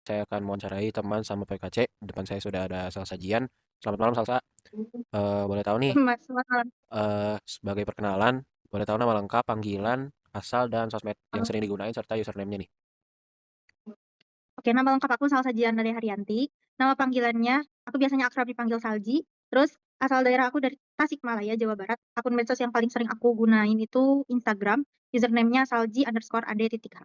saya akan mewawancarai teman sama PKC. Depan saya sudah ada Salsa Jian. Selamat malam Salsa. Boleh tahu nih, Mas, masalah. sebagai perkenalan, boleh tahu nama lengkap, panggilan, asal, dan sosmed yang sering digunain serta username-nya nih. Oke, nama lengkap aku Salsa Jianare Haryanti. Nama panggilannya, aku biasanya akrab dipanggil Salji. Terus asal daerah aku dari Tasikmalaya, Jawa Barat. Akun medsos yang paling sering aku gunain itu Instagram. Username-nya salji_ade_h.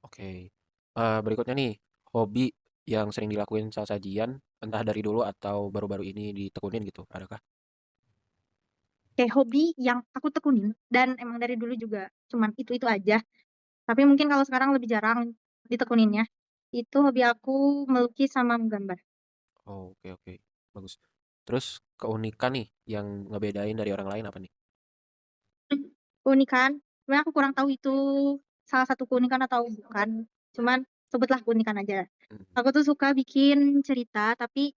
Oke. Berikutnya nih, hobi yang sering dilakuin Salsa Jian, entah dari dulu atau baru-baru ini ditekunin gitu, adakah? Oke, hobi yang aku tekunin dan emang dari dulu juga cuman itu aja. Tapi mungkin kalau sekarang lebih jarang ditekuninnya. Itu hobi aku melukis sama menggambar. Oh, oke oke. Bagus. Terus keunikan nih yang ngebedain dari orang lain apa nih? Keunikan, sebenarnya aku kurang tahu itu salah satu keunikan atau bukan. Cuman sebutlah keunikan aja. Mm, Aku tuh suka bikin cerita, tapi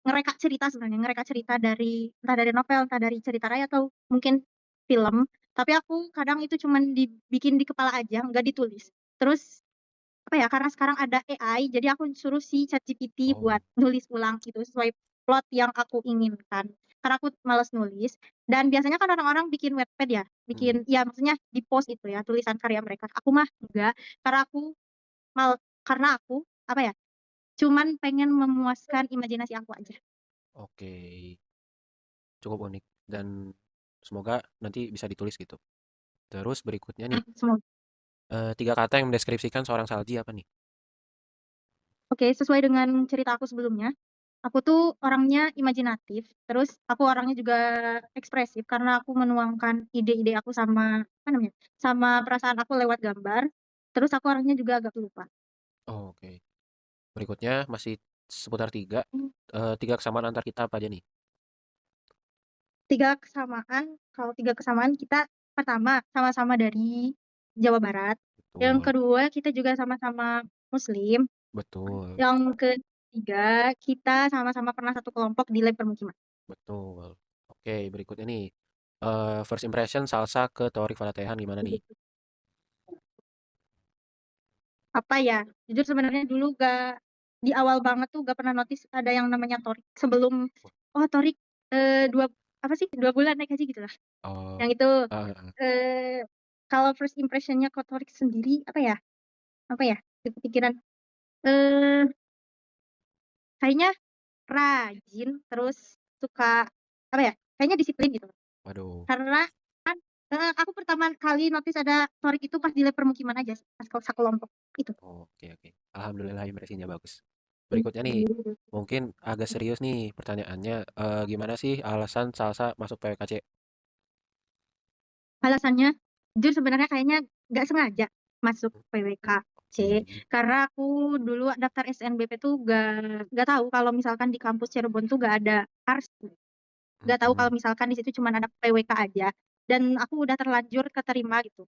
ngereka cerita sebenarnya, ngereka cerita dari entah dari novel, entah dari cerita raya atau mungkin film. Tapi aku kadang itu cuman dibikin di kepala aja, nggak ditulis. Terus apa ya, karena sekarang ada AI, jadi aku suruh si ChatGPT Oh, buat nulis ulang gitu sesuai plot yang aku inginkan. Karena aku males nulis. Dan biasanya kan orang-orang bikin webpad ya, mm, bikin ya maksudnya di post itu ya tulisan karya mereka. Aku mah enggak, karena aku mal karena aku apa ya, cuman pengen memuaskan imajinasi aku aja. oke. Cukup unik dan semoga nanti bisa ditulis gitu. Terus berikutnya nih, Semoga. tiga kata yang mendeskripsikan seorang Salji apa nih? Oke, sesuai dengan cerita aku sebelumnya, aku tuh orangnya imajinatif, terus aku orangnya juga ekspresif karena aku menuangkan ide-ide aku sama apa namanya, sama perasaan aku lewat gambar. Terus aku orangnya juga agak pelupa. Oh, oke. Berikutnya masih seputar tiga. Tiga kesamaan antar kita apa aja nih? Tiga kesamaan, kalau tiga kesamaan kita pertama sama-sama dari Jawa Barat. Yang Betul, kedua kita juga sama-sama Muslim. betul, Yang ketiga kita sama-sama pernah satu kelompok di lab permukiman. betul. Oke, berikutnya nih. First impression salsa ke Torik Falatehan gimana nih? Apa ya, jujur sebenarnya dulu gak di awal banget tuh gak pernah notice ada yang namanya Torik sebelum oh Torik dua apa sih 2 bulan naik haji gitu lah Oh, yang itu ah, ah. eh kalau first impressionnya ke Torik sendiri apa ya kepikiran eh kayaknya rajin terus suka apa ya kayaknya disiplin gitu Waduh. karena kan aku pertama kali notice ada Torik itu pas di lab permukiman aja pas sekelompok itu. Oke, oke. Alhamdulillah impresinya bagus. Berikutnya nih, mungkin agak serius nih pertanyaannya. Gimana sih alasan salsa masuk PWKC? Alasannya, jujur sebenarnya kayaknya nggak sengaja masuk PWKC Oke. karena aku dulu daftar SNBP tuh gak tahu kalau misalkan di kampus Cirebon tuh gak ada ars, gak tahu Mm-mm. kalau misalkan di situ cuma ada PWK aja dan aku udah terlanjur keterima gitu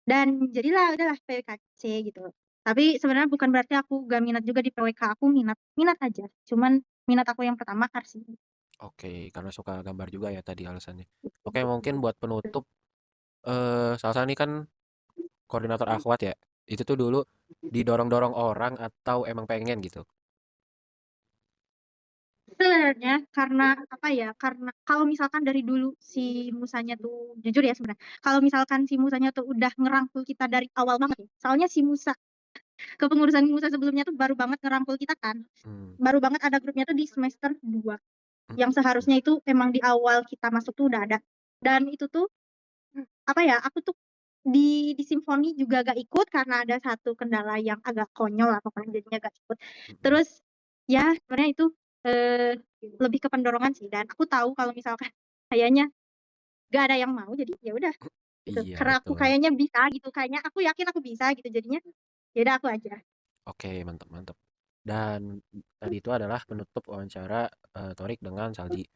dan jadilah udahlah PWKC gitu. Tapi sebenarnya bukan berarti aku gak minat juga di PWK, aku minat minat aja, cuman minat aku yang pertama arsi. Oke, karena suka gambar juga ya tadi alasannya. Oke, mungkin buat penutup, salsa ini kan koordinator akhwat ya. Itu tuh dulu didorong-dorong orang atau emang pengen gitu. Sebenarnya karena apa ya? Karena kalau misalkan dari dulu si Musanya tuh jujur ya sebenarnya. Kalau misalkan si Musanya tuh udah ngerangkul kita dari awal banget ya. Soalnya si Musa kepengurusan Musa sebelumnya tuh baru banget ngerangkul kita kan. Hmm, Baru banget ada grupnya tuh di semester 2. mm, Yang mm. seharusnya itu emang di awal kita masuk tuh udah ada. Dan itu tuh apa ya? Aku tuh di simfoni juga gak ikut karena ada satu kendala yang agak konyol lah pokoknya jadinya gak ikut. Mm-mm. Terus ya sebenarnya itu eh, lebih ke pendorongan sih dan aku tahu kalau misalkan kayaknya gak ada yang mau jadi ya udah gitu Iya, karena aku betul. kayaknya bisa gitu kayaknya aku yakin aku bisa gitu jadinya ya udah aku aja. Oke, mantap, mantap. Dan tadi itu adalah penutup wawancara Torik dengan Salji.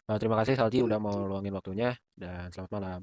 Terima kasih Salji udah mau luangin waktunya dan selamat malam.